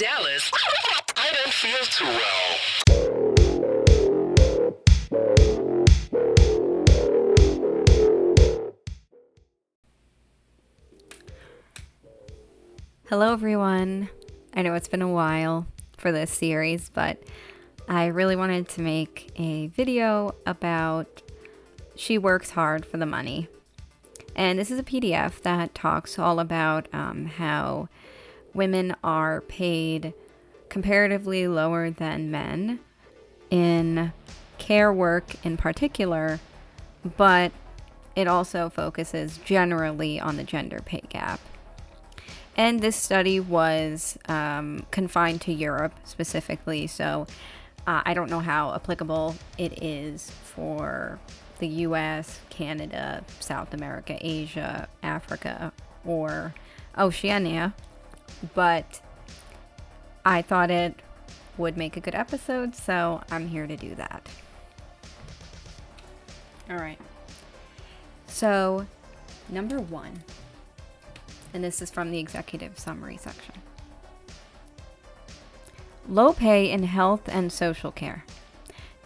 Dallas, I don't feel too well. Hello everyone. I know it's been a while for this series, but I really wanted to make a video about She Works Hard for the Money. And this is a PDF that talks all about how women are paid comparatively lower than men in care work in particular, but it also focuses generally on the gender pay gap. And this study was confined to Europe specifically, so I don't know how applicable it is for the US, Canada, South America, Asia, Africa, or Oceania, but I thought it would make a good episode, so I'm here to do that. All right. So, number 1. And this is from the executive summary section. Low pay in health and social care.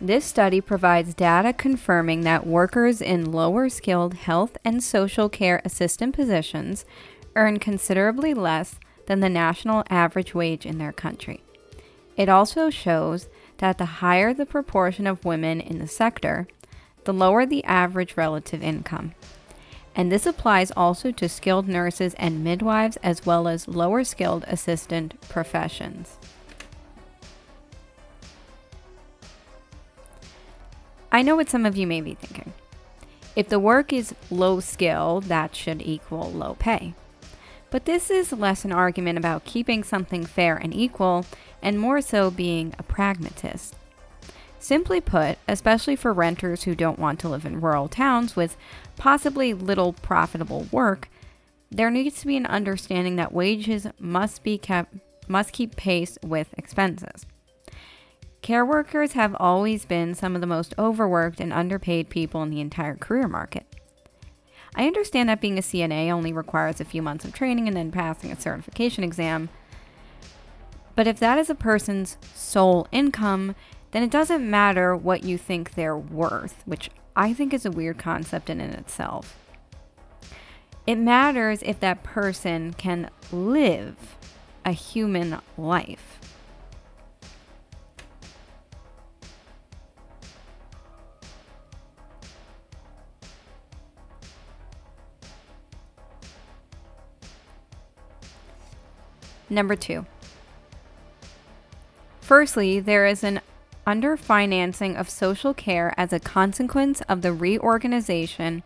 This study provides data confirming that workers in lower skilled health and social care assistant positions earn considerably less than the national average wage in their country. It also shows that the higher the proportion of women in the sector, the lower the average relative income. And this applies also to skilled nurses and midwives, as well as lower skilled assistant professions. I know what some of you may be thinking. If the work is low skill, that should equal low pay. But this is less an argument about keeping something fair and equal, and more so being a pragmatist. Simply put, especially for renters who don't want to live in rural towns with possibly little profitable work, there needs to be an understanding that wages must keep pace with expenses. Care workers have always been some of the most overworked and underpaid people in the entire career market. I understand that being a CNA only requires a few months of training and then passing a certification exam, but if that is a person's sole income, then it doesn't matter what you think they're worth, which I think is a weird concept in itself. It matters if that person can live a human life. Number 2. Firstly, there is an underfinancing of social care as a consequence of the reorganization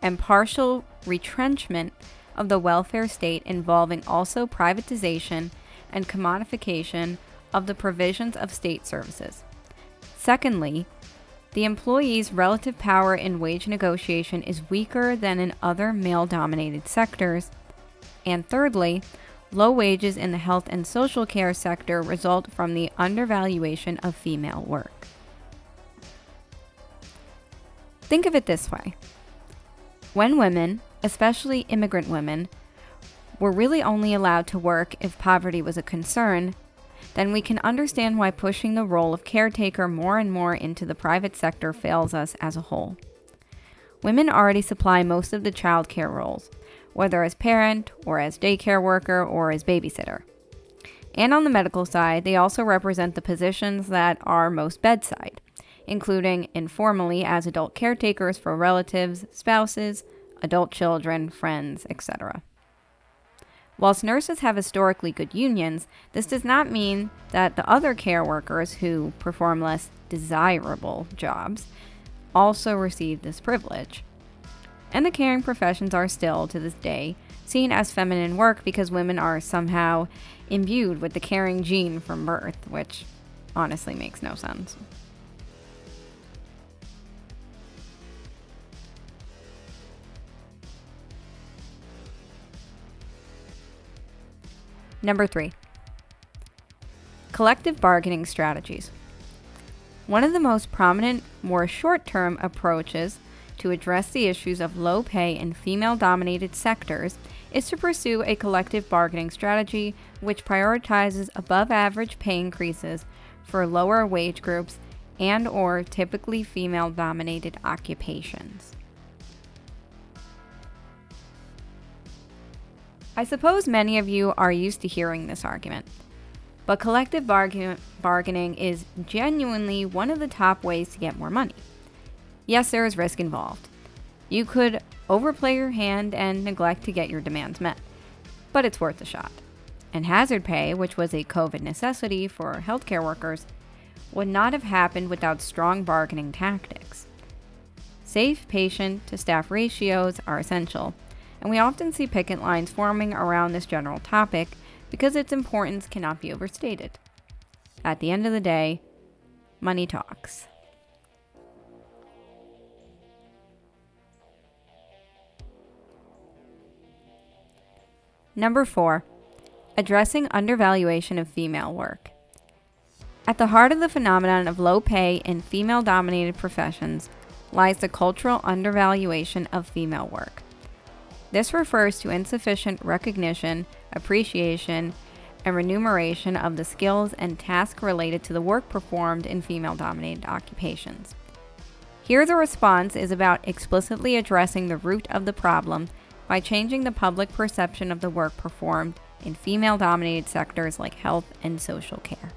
and partial retrenchment of the welfare state, involving also privatization and commodification of the provisions of state services. Secondly, the employee's relative power in wage negotiation is weaker than in other male-dominated sectors. And thirdly, low wages in the health and social care sector result from the undervaluation of female work. Think of it this way. When women, especially immigrant women, were really only allowed to work if poverty was a concern, then we can understand why pushing the role of caretaker more and more into the private sector fails us as a whole. Women already supply most of the child care roles, whether as parent or as daycare worker or as babysitter. And on the medical side, they also represent the positions that are most bedside, including informally as adult caretakers for relatives, spouses, adult children, friends, etc. Whilst nurses have historically good unions, this does not mean that the other care workers who perform less desirable jobs also receive this privilege. And the caring professions are still, to this day, seen as feminine work because women are somehow imbued with the caring gene from birth, which honestly makes no sense. Number 3. Collective bargaining strategies. One of the most prominent, more short-term approaches to address the issues of low pay in female-dominated sectors is to pursue a collective bargaining strategy which prioritizes above-average pay increases for lower wage groups and/or typically female-dominated occupations. I suppose many of you are used to hearing this argument, but collective bargaining is genuinely one of the top ways to get more money. Yes, there is risk involved. You could overplay your hand and neglect to get your demands met, but it's worth a shot. And hazard pay, which was a COVID necessity for healthcare workers, would not have happened without strong bargaining tactics. Safe patient-to-staff ratios are essential, and we often see picket lines forming around this general topic because its importance cannot be overstated. At the end of the day, money talks. Number 4, addressing undervaluation of female work. At the heart of the phenomenon of low pay in female-dominated professions lies the cultural undervaluation of female work. This refers to insufficient recognition, appreciation, and remuneration of the skills and tasks related to the work performed in female-dominated occupations. Here the response is about explicitly addressing the root of the problem by changing the public perception of the work performed in female-dominated sectors like health and social care.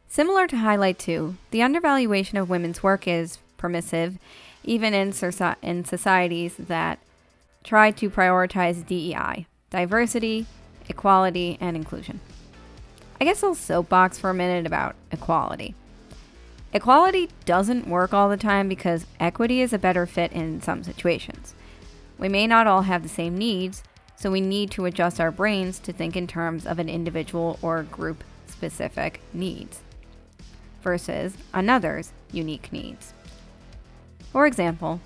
Similar to Highlight 2, the undervaluation of women's work is permissive, even in societies that try to prioritize DEI, diversity, equality, and inclusion. I guess I'll soapbox for a minute about equality. Equality doesn't work all the time because equity is a better fit in some situations. We may not all have the same needs, so we need to adjust our brains to think in terms of an individual or group-specific needs versus another's unique needs. For example,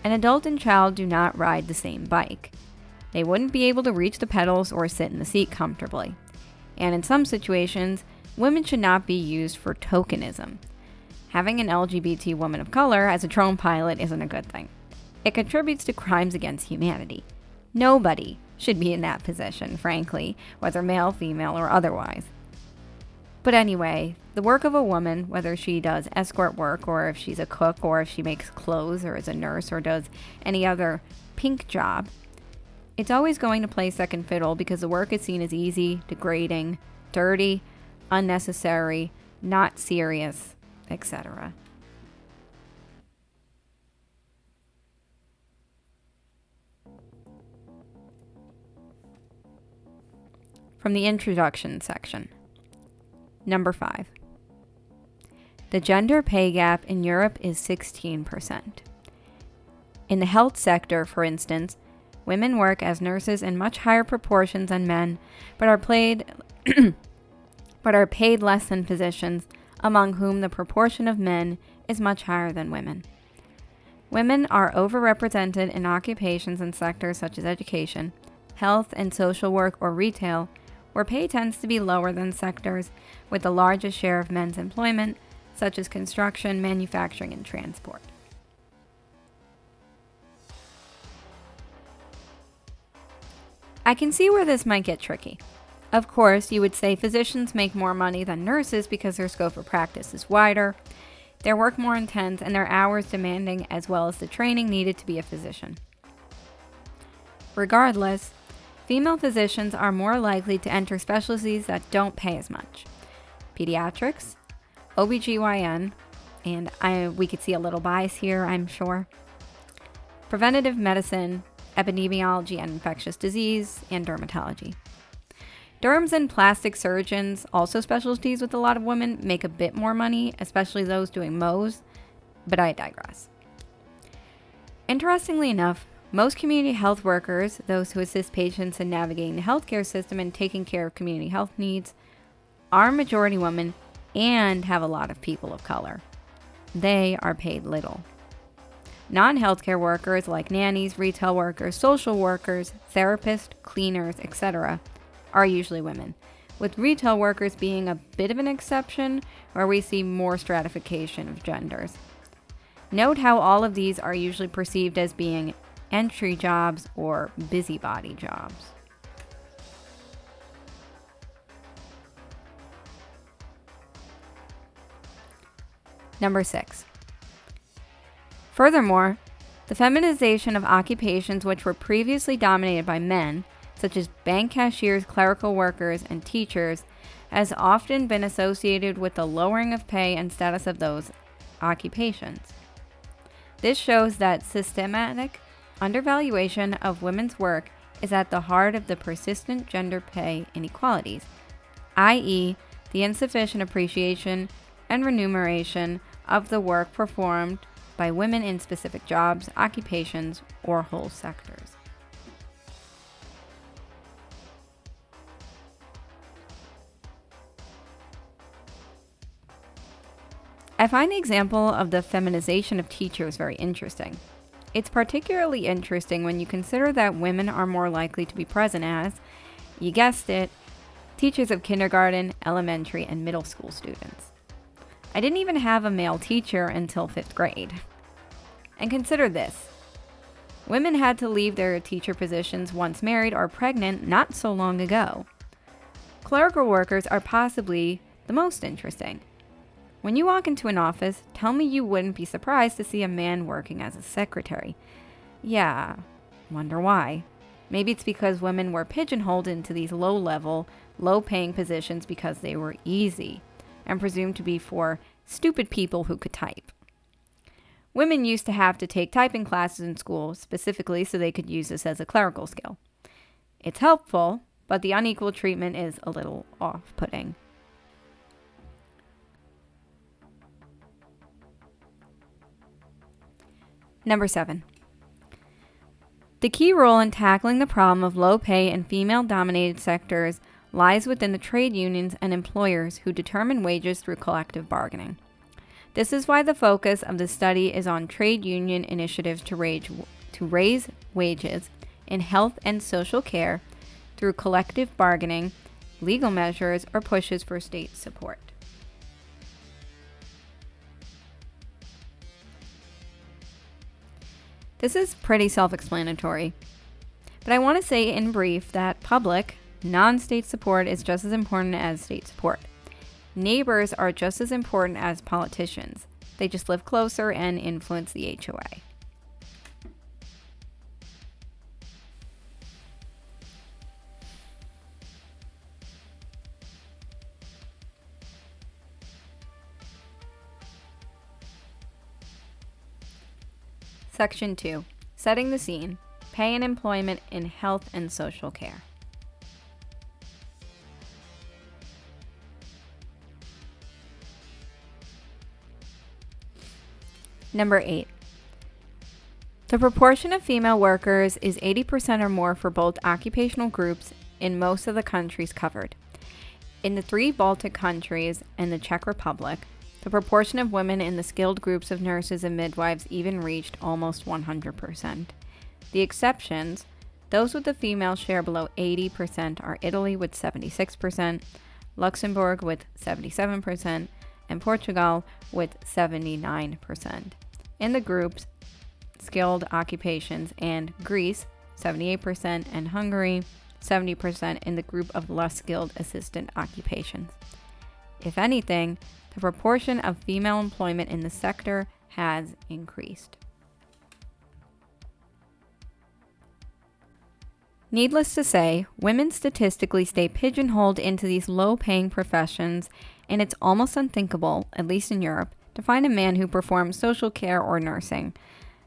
an adult and child do not ride the same bike. They wouldn't be able to reach the pedals or sit in the seat comfortably. And in some situations, women should not be used for tokenism. Having an LGBT woman of color as a drone pilot isn't a good thing. It contributes to crimes against humanity. Nobody should be in that position, frankly, whether male, female, or otherwise. But anyway, the work of a woman, whether she does escort work or if she's a cook or if she makes clothes or is a nurse or does any other pink job, it's always going to play second fiddle because the work is seen as easy, degrading, dirty, unnecessary, not serious, etc. From the introduction section. Number 5. The gender pay gap in Europe is 16%. In the health sector, for instance, women work as nurses in much higher proportions than men, but are paid less than physicians, among whom the proportion of men is much higher than women. Women are overrepresented in occupations and sectors such as education, health and social work, or retail, where pay tends to be lower than sectors with the largest share of men's employment, such as construction, manufacturing, and transport. I can see where this might get tricky. Of course, you would say physicians make more money than nurses because their scope of practice is wider, their work more intense, and their hours demanding, as well as the training needed to be a physician. Regardless, female physicians are more likely to enter specialties that don't pay as much. Pediatrics, OBGYN, and we could see a little bias here, I'm sure. Preventative medicine, epidemiology and infectious disease, and dermatology. Derms and plastic surgeons, also specialties with a lot of women, make a bit more money, especially those doing Mohs, but I digress. Interestingly enough, most community health workers, those who assist patients in navigating the healthcare system and taking care of community health needs, are majority women and have a lot of people of color. They are paid little. Non-healthcare workers like nannies, retail workers, social workers, therapists, cleaners, etc. are usually women, with retail workers being a bit of an exception where we see more stratification of genders. Note how all of these are usually perceived as being entry jobs or busybody jobs. Number 6. Furthermore, the feminization of occupations which were previously dominated by men, such as bank cashiers, clerical workers, and teachers, has often been associated with the lowering of pay and status of those occupations. This shows that systematic undervaluation of women's work is at the heart of the persistent gender pay inequalities, i.e., the insufficient appreciation and remuneration of the work performed by women in specific jobs, occupations, or whole sectors. I find the example of the feminization of teachers very interesting. It's particularly interesting when you consider that women are more likely to be present as, you guessed it, teachers of kindergarten, elementary, and middle school students. I didn't even have a male teacher until 5th grade. And consider this. Women had to leave their teacher positions once married or pregnant not so long ago. Clerical workers are possibly the most interesting. When you walk into an office, tell me you wouldn't be surprised to see a man working as a secretary. Yeah, wonder why. Maybe it's because women were pigeonholed into these low-level, low-paying positions because they were easy and presumed to be for stupid people who could type. Women used to have to take typing classes in school specifically so they could use this as a clerical skill. It's helpful, but the unequal treatment is a little off-putting. Number 7. The key role in tackling the problem of low pay in female-dominated sectors lies within the trade unions and employers who determine wages through collective bargaining. This is why the focus of the study is on trade union initiatives to raise wages in health and social care through collective bargaining, legal measures, or pushes for state support. This is pretty self-explanatory, but I want to say in brief that public, non-state support is just as important as state support. Neighbors are just as important as politicians. They just live closer and influence the HOA. Section 2. Setting the scene. Pay and employment in health and social care. Number 8. The proportion of female workers is 80% or more for both occupational groups in most of the countries covered. In the 3 Baltic countries and the Czech Republic, the proportion of women in the skilled groups of nurses and midwives even reached almost 100%. The exceptions, those with a female share below 80%, are Italy with 76%, Luxembourg with 77%, and Portugal with 79%. In the groups, skilled occupations, and Greece, 78%, and Hungary, 70% in the group of less skilled assistant occupations. If anything, the proportion of female employment in the sector has increased. Needless to say, women statistically stay pigeonholed into these low-paying professions, and it's almost unthinkable, at least in Europe, to find a man who performs social care or nursing.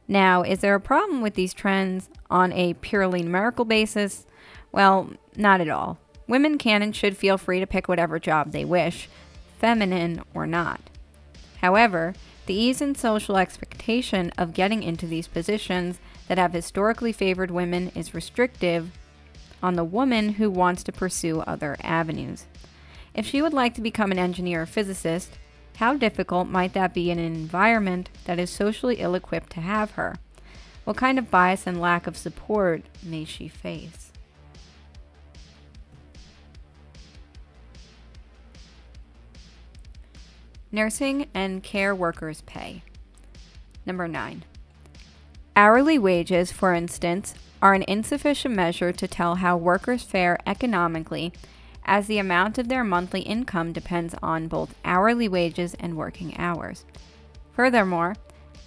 Now, is there a problem with these trends on a purely numerical basis? Well, not at all. Women can and should feel free to pick whatever job they wish, feminine or not. However, the ease and social expectation of getting into these positions that have historically favored women is restrictive on the woman who wants to pursue other avenues. If she would like to become an engineer or physicist, how difficult might that be in an environment that is socially ill-equipped to have her? What kind of bias and lack of support may she face? Nursing and care workers' pay. Number 9. Hourly wages, for instance, are an insufficient measure to tell how workers fare economically, as the amount of their monthly income depends on both hourly wages and working hours. Furthermore,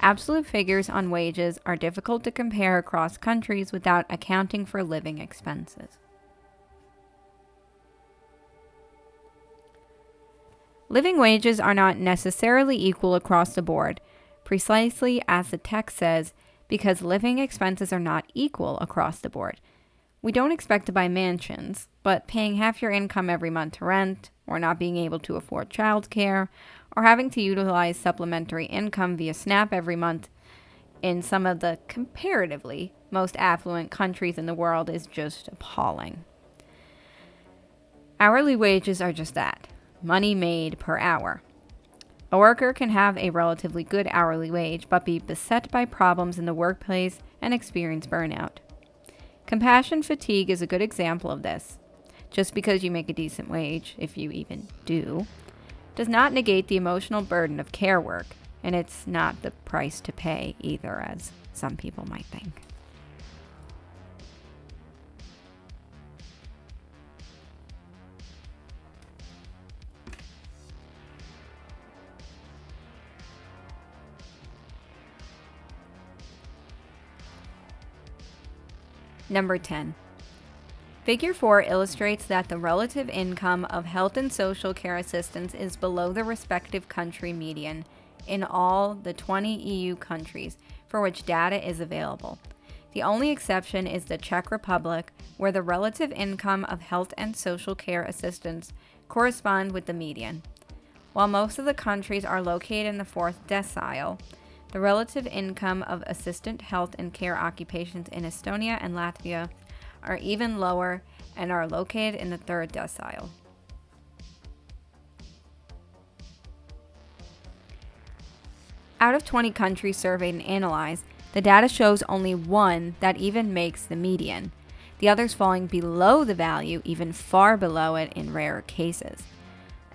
absolute figures on wages are difficult to compare across countries without accounting for living expenses. Living wages are not necessarily equal across the board, precisely as the text says, because living expenses are not equal across the board. We don't expect to buy mansions, but paying half your income every month to rent, or not being able to afford childcare, or having to utilize supplementary income via SNAP every month in some of the comparatively most affluent countries in the world is just appalling. Hourly wages are just that, money made per hour. A worker can have a relatively good hourly wage, but be beset by problems in the workplace and experience burnout. Compassion fatigue is a good example of this. Just because you make a decent wage, if you even do, does not negate the emotional burden of care work, and it's not the price to pay either, as some people might think. Number 10. Figure 4 illustrates that the relative income of health and social care assistants is below the respective country median in all the 20 EU countries for which data is available. The only exception is the Czech Republic, where the relative income of health and social care assistants correspond with the median. While most of the countries are located in the 4th decile, the relative income of assistant health and care occupations in Estonia and Latvia are even lower and are located in the 3rd decile. Out of 20 countries surveyed and analyzed, the data shows only one that even makes the median, the others falling below the value, even far below it in rare cases.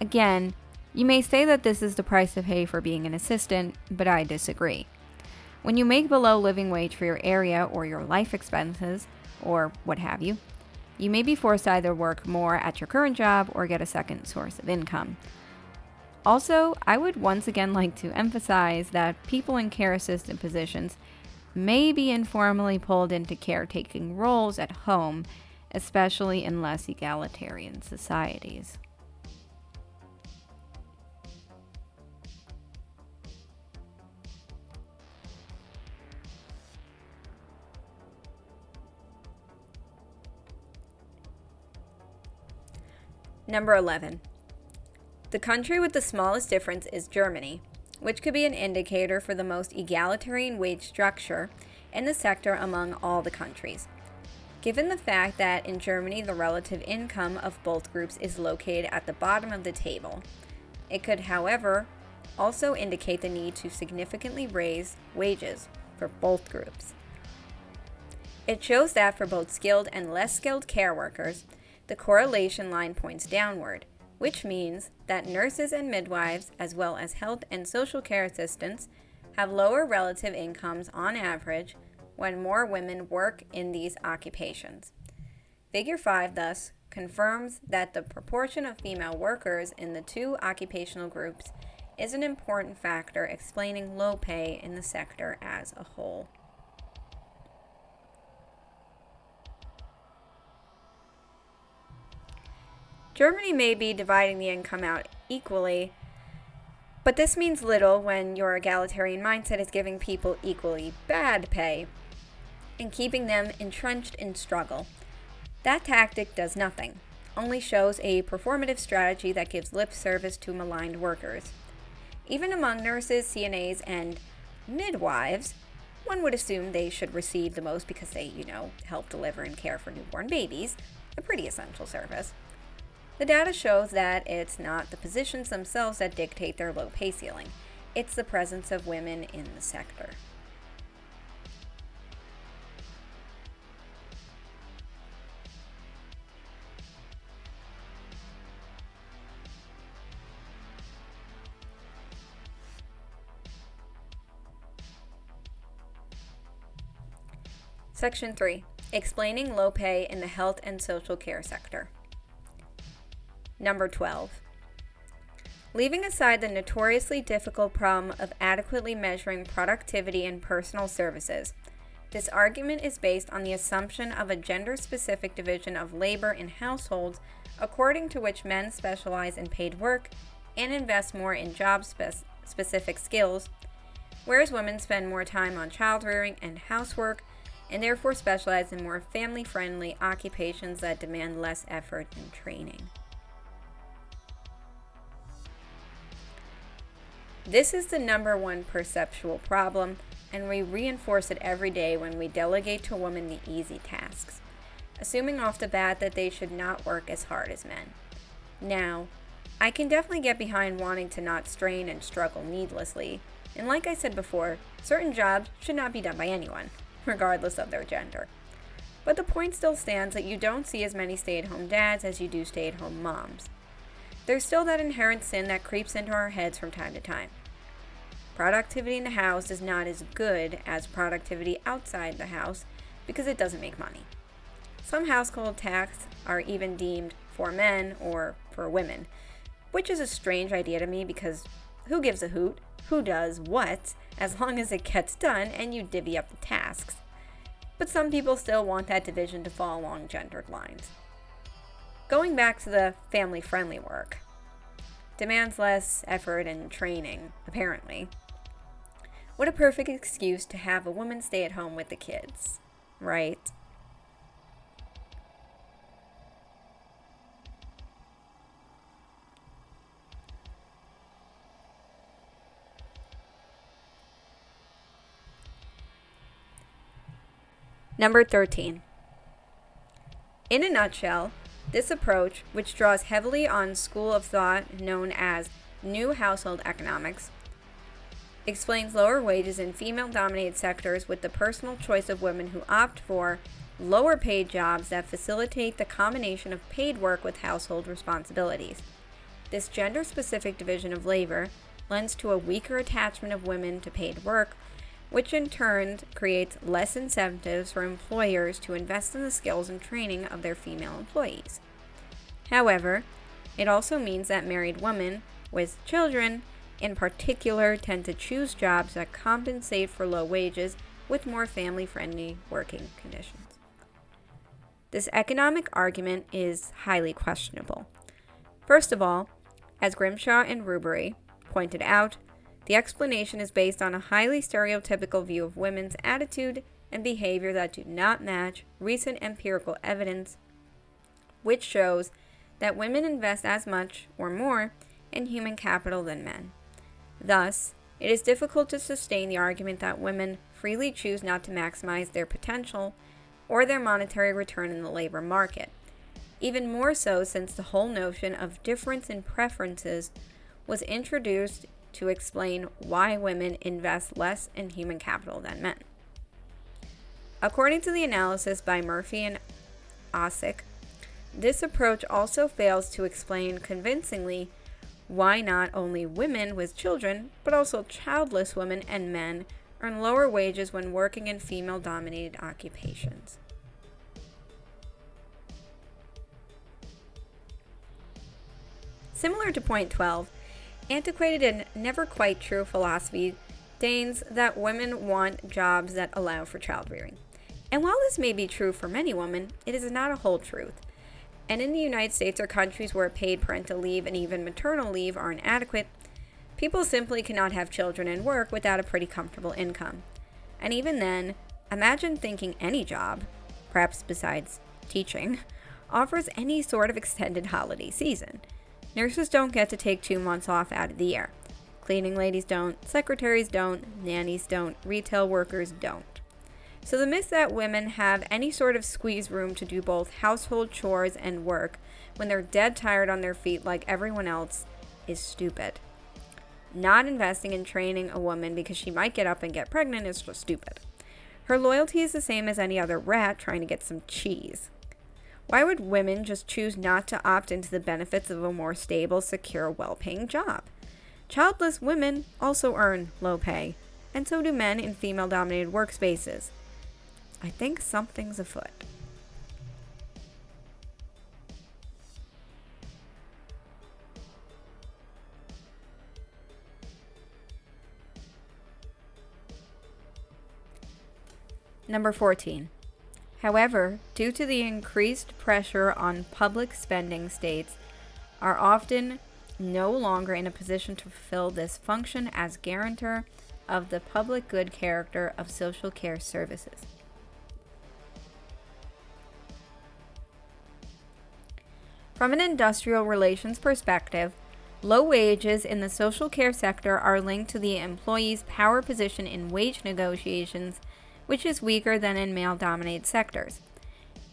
Again, you may say that this is the price to pay for being an assistant, but I disagree. When you make below living wage for your area or your life expenses, or what have you, you may be forced to either work more at your current job or get a second source of income. Also, I would once again like to emphasize that people in care assistant positions may be informally pulled into caretaking roles at home, especially in less egalitarian societies. Number 11. The country with the smallest difference is Germany, which could be an indicator for the most egalitarian wage structure in the sector among all the countries. Given the fact that in Germany the relative income of both groups is located at the bottom of the table, it could, however, also indicate the need to significantly raise wages for both groups. It shows that for both skilled and less skilled care workers, the correlation line points downward, which means that nurses and midwives, as well as health and social care assistants, have lower relative incomes on average when more women work in these occupations. Figure 5 thus confirms that the proportion of female workers in the two occupational groups is an important factor explaining low pay in the sector as a whole. Germany may be dividing the income out equally, but this means little when your egalitarian mindset is giving people equally bad pay and keeping them entrenched in struggle. That tactic does nothing, only shows a performative strategy that gives lip service to maligned workers. Even among nurses, CNAs, and midwives, one would assume they should receive the most because they, help deliver and care for newborn babies, a pretty essential service. The data shows that it's not the positions themselves that dictate their low pay ceiling. It's the presence of women in the sector. Section 3. Explaining low pay in the health and social care sector. Number 12. Leaving aside the notoriously difficult problem of adequately measuring productivity in personal services, this argument is based on the assumption of a gender-specific division of labor in households according to which men specialize in paid work and invest more in job-specific skills, whereas women spend more time on child-rearing and housework and therefore specialize in more family-friendly occupations that demand less effort and training. This is the number one perceptual problem, and we reinforce it every day when we delegate to women the easy tasks, assuming off the bat that they should not work as hard as men. Now, I can definitely get behind wanting to not strain and struggle needlessly, and like I said before, certain jobs should not be done by anyone, regardless of their gender. But the point still stands that you don't see as many stay-at-home dads as you do stay-at-home moms. There's still that inherent sin that creeps into our heads from time to time. Productivity in the house is not as good as productivity outside the house because it doesn't make money. Some household tasks are even deemed for men or for women, which is a strange idea to me because who gives a hoot? Who does what, as long as it gets done and you divvy up the tasks. But some people still want that division to fall along gendered lines. Going back to the family-friendly work, demands less effort and training, apparently. What a perfect excuse to have a woman stay at home with the kids, right? Number 13. In a nutshell, this approach, which draws heavily on school of thought known as New Household Economics, explains lower wages in female-dominated sectors with the personal choice of women who opt for lower-paid jobs that facilitate the combination of paid work with household responsibilities. This gender-specific division of labor lends to a weaker attachment of women to paid work, which in turn creates less incentives for employers to invest in the skills and training of their female employees. However, it also means that married women with children in particular tend to choose jobs that compensate for low wages with more family-friendly working conditions. This economic argument is highly questionable. First of all, as Grimshaw and Rubery pointed out, the explanation is based on a highly stereotypical view of women's attitude and behavior that do not match recent empirical evidence, which shows that women invest as much or more in human capital than men. Thus, it is difficult to sustain the argument that women freely choose not to maximize their potential or their monetary return in the labor market, even more so since the whole notion of difference in preferences was introduced to explain why women invest less in human capital than men. According to the analysis by Murphy and Osick, this approach also fails to explain convincingly why not only women with children, but also childless women and men earn lower wages when working in female-dominated occupations. Similar to point 12, antiquated and never quite true philosophy deigns that women want jobs that allow for child-rearing. And while this may be true for many women, it is not a whole truth. And in the United States or countries where paid parental leave and even maternal leave are inadequate, people simply cannot have children and work without a pretty comfortable income. And even then, imagine thinking any job, perhaps besides teaching, offers any sort of extended holiday season. Nurses don't get to take 2 months off out of the year. Cleaning ladies don't, secretaries don't, nannies don't, retail workers don't. So the myth that women have any sort of squeeze room to do both household chores and work when they're dead tired on their feet like everyone else is stupid. Not investing in training a woman because she might get up and get pregnant is just stupid. Her loyalty is the same as any other rat trying to get some cheese. Why would women just choose not to opt into the benefits of a more stable, secure, well-paying job? Childless women also earn low pay, and so do men in female-dominated workspaces. I think something's afoot. Number 14. However, due to the increased pressure on public spending, states are often no longer in a position to fulfill this function as guarantor of the public good character of social care services. From an industrial relations perspective, low wages in the social care sector are linked to the employee's power position in wage negotiations, which is weaker than in male-dominated sectors.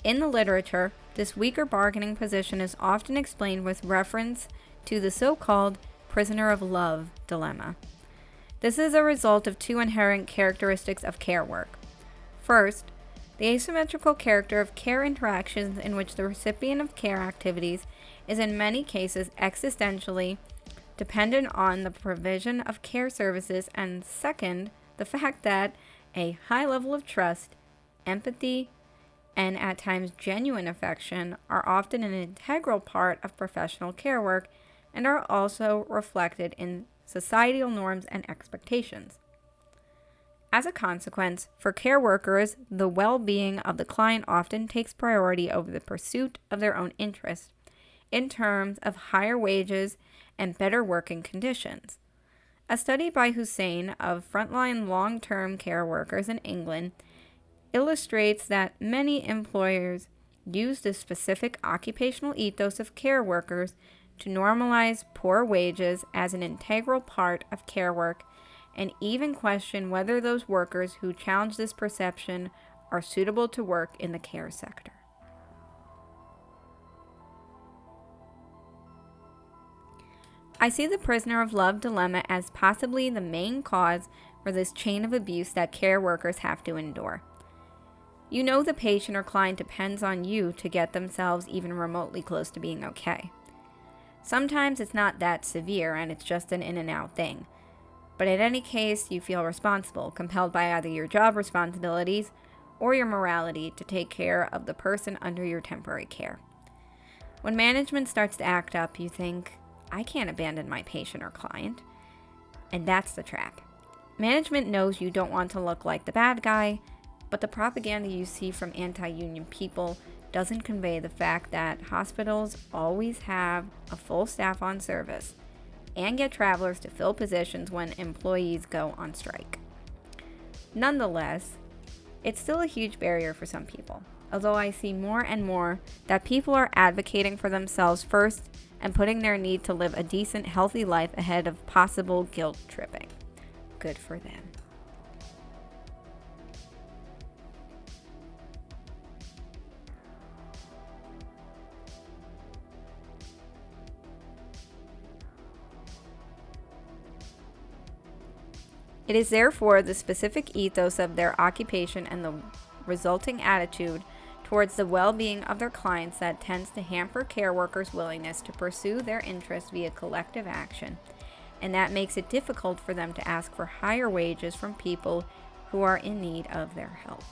In the literature, this weaker bargaining position is often explained with reference to the so-called prisoner of love dilemma. This is a result of two inherent characteristics of care work. First, the asymmetrical character of care interactions in which the recipient of care activities is in many cases existentially dependent on the provision of care services, and second, the fact that a high level of trust, empathy, and at times genuine affection are often an integral part of professional care work and are also reflected in societal norms and expectations. As a consequence, for care workers, the well-being of the client often takes priority over the pursuit of their own interests in terms of higher wages and better working conditions. A study by Hussein of frontline long-term care workers in England illustrates that many employers use this specific occupational ethos of care workers to normalize poor wages as an integral part of care work, and even question whether those workers who challenge this perception are suitable to work in the care sector. I see the prisoner of love dilemma as possibly the main cause for this chain of abuse that care workers have to endure. You know the patient or client depends on you to get themselves even remotely close to being okay. Sometimes it's not that severe and it's just an in and out thing. But in any case, you feel responsible, compelled by either your job responsibilities or your morality to take care of the person under your temporary care. When management starts to act up, you think, I can't abandon my patient or client. And that's the trap. Management knows you don't want to look like the bad guy, but the propaganda you see from anti-union people doesn't convey the fact that hospitals always have a full staff on service and get travelers to fill positions when employees go on strike. Nonetheless, it's still a huge barrier for some people, although I see more and more that people are advocating for themselves first and putting their need to live a decent, healthy life ahead of possible guilt tripping. Good for them. It is therefore the specific ethos of their occupation and the resulting attitude towards the well-being of their clients that tends to hamper care workers' willingness to pursue their interests via collective action, and that makes it difficult for them to ask for higher wages from people who are in need of their help.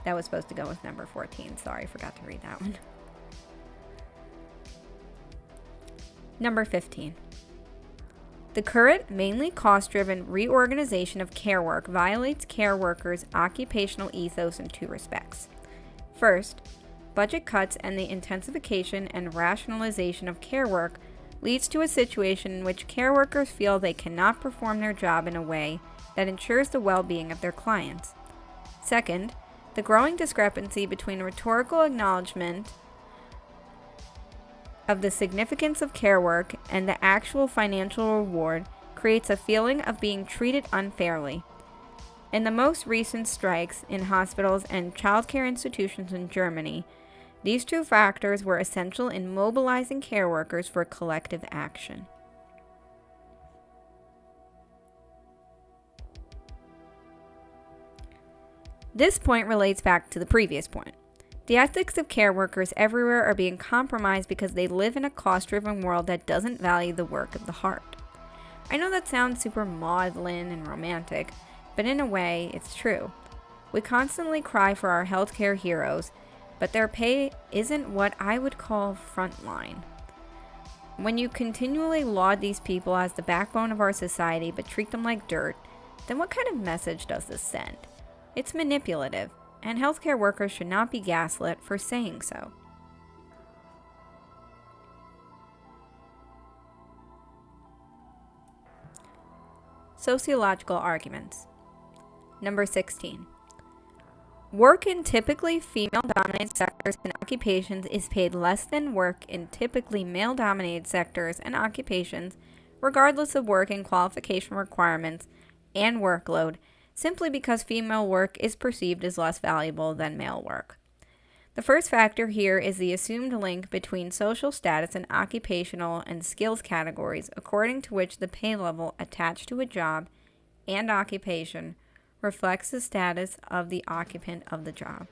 That was supposed to go with number 14. Sorry, I forgot to read that one. Number 15. The current, mainly cost-driven reorganization of care work violates care workers' occupational ethos in two respects. First, budget cuts and the intensification and rationalization of care work leads to a situation in which care workers feel they cannot perform their job in a way that ensures the well-being of their clients. Second, the growing discrepancy between rhetorical acknowledgement of the significance of care work and the actual financial reward creates a feeling of being treated unfairly. In the most recent strikes in hospitals and childcare institutions in Germany, these two factors were essential in mobilizing care workers for collective action. This point relates back to the previous point. The ethics of care workers everywhere are being compromised because they live in a cost-driven world that doesn't value the work of the heart. I know that sounds super maudlin and romantic, but in a way, it's true. We constantly cry for our healthcare heroes, but their pay isn't what I would call frontline. When you continually laud these people as the backbone of our society but treat them like dirt, then what kind of message does this send? It's manipulative, and healthcare workers should not be gaslit for saying so. Sociological arguments. Number 16. Work in typically female-dominated sectors and occupations is paid less than work in typically male-dominated sectors and occupations, regardless of work and qualification requirements and workload, simply because female work is perceived as less valuable than male work. The first factor here is the assumed link between social status and occupational and skills categories, according to which the pay level attached to a job and occupation reflects the status of the occupant of the job.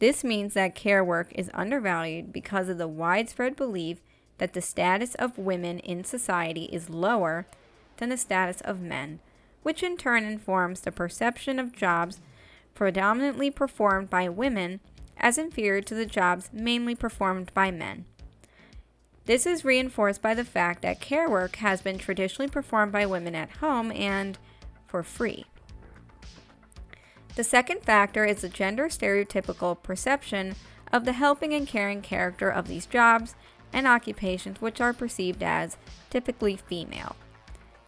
This means that care work is undervalued because of the widespread belief that the status of women in society is lower than the status of men, which in turn informs the perception of jobs predominantly performed by women as inferior to the jobs mainly performed by men. This is reinforced by the fact that care work has been traditionally performed by women at home and for free. The second factor is the gender stereotypical perception of the helping and caring character of these jobs and occupations, which are perceived as typically female.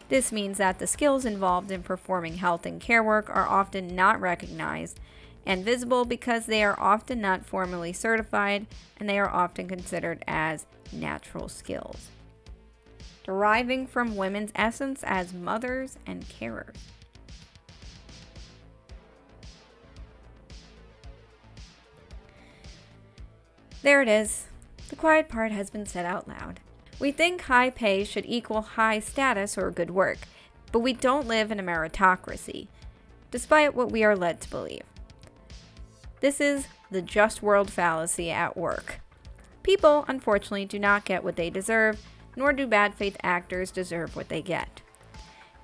This means that the skills involved in performing health and care work are often not recognized and visible because they are often not formally certified and they are often considered as natural skills, deriving from women's essence as mothers and carers. There it is. The quiet part has been said out loud. We think high pay should equal high status or good work, but we don't live in a meritocracy, despite what we are led to believe. This is the just world fallacy at work. People, unfortunately, do not get what they deserve, nor do bad faith actors deserve what they get.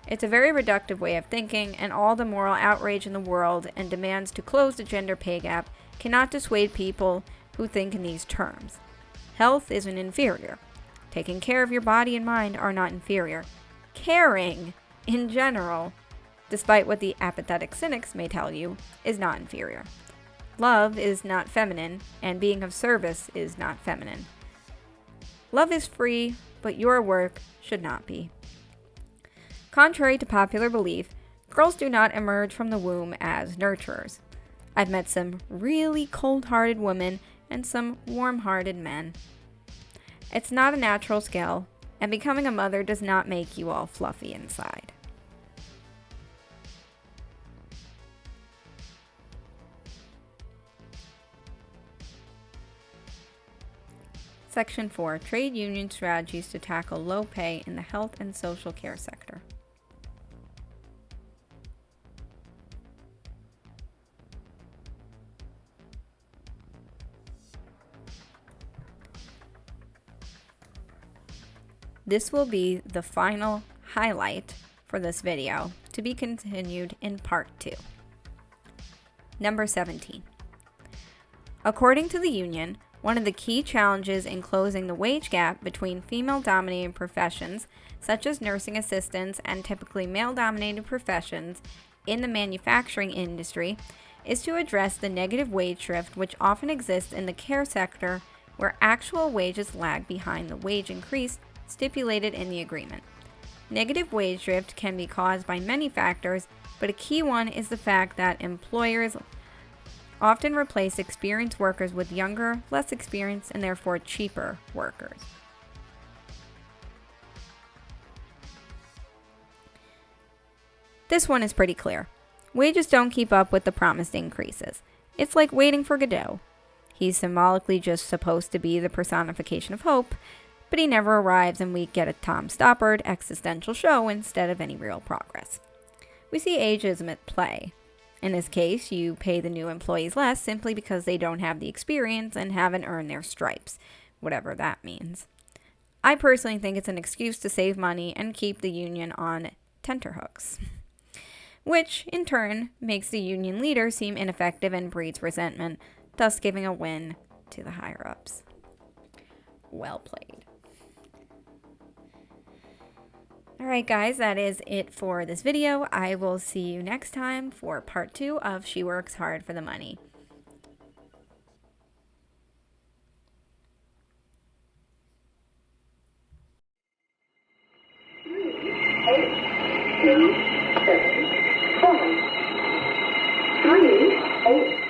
It's a very reductive way of thinking, and all the moral outrage in the world and demands to close the gender pay gap cannot dissuade people who think in these terms. Health isn't inferior. Taking care of your body and mind are not inferior. Caring, in general, despite what the apathetic cynics may tell you, is not inferior. Love is not feminine, and being of service is not feminine. Love is free, but your work should not be. Contrary to popular belief, girls do not emerge from the womb as nurturers. I've met some really cold-hearted women and some warm-hearted men. It's not a natural skill, and becoming a mother does not make you all fluffy inside. Section 4. Trade union strategies to tackle low pay in the health and social care sector. This will be the final highlight for this video, to be continued in part 2. Number 17. According to the union, one of the key challenges in closing the wage gap between female-dominated professions, such as nursing assistants and typically male-dominated professions in the manufacturing industry, is to address the negative wage drift which often exists in the care sector, where actual wages lag behind the wage increase stipulated in the agreement. Negative wage drift can be caused by many factors, but a key one is the fact that employers often replace experienced workers with younger, less experienced, and therefore cheaper workers. This one is pretty clear. Wages don't keep up with the promised increases. It's like waiting for Godot. He's symbolically just supposed to be the personification of hope, but he never arrives and we get a Tom Stoppard existential show instead of any real progress. We see ageism at play. In this case, you pay the new employees less simply because they don't have the experience and haven't earned their stripes, whatever that means. I personally think it's an excuse to save money and keep the union on tenterhooks. which in turn makes the union leader seem ineffective and breeds resentment, thus giving a win to the higher-ups. Well played. Alright guys, that is it for this video. I will see you next time for part 2 of She Works Hard for the Money. Eight, 2, 7, 5. 3, 8,